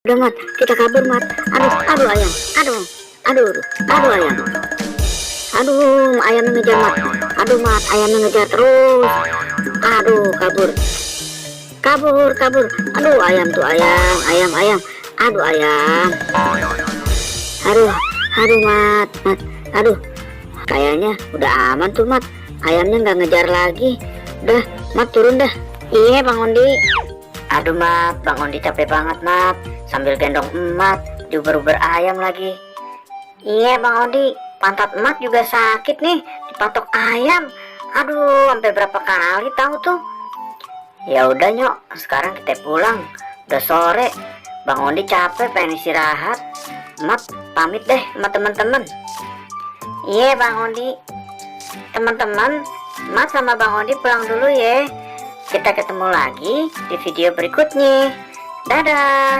Udah Mat, kita kabur Mat. Aduh ayam. Aduh ayam. Aduh ayamnya ngejar Mat. Aduh Mat, ayamnya ngejar terus. Aduh kabur. Aduh ayam tuh ayam. Aduh ayam. Aduh Mat. Aduh. Kayaknya udah aman tuh Mat. Ayamnya nggak ngejar lagi. Udah Mat turun dah. Iya Bang Ondi. Aduh Mat, Bang Ondi capek banget Mat. Sambil gendong emat, diuber-uber ayam lagi. Iya Bang Ondi, pantat emat juga sakit nih, dipatok ayam. Aduh, sampai berapa kali tahu tuh. Ya udah Nyok, sekarang kita pulang. Udah sore. Bang Ondi capek pengen istirahat. Emat pamit deh sama teman-teman. Iya Bang Ondi. Teman-teman, Emat sama Bang Ondi pulang dulu ya. Kita ketemu lagi di video berikutnya. Dadah.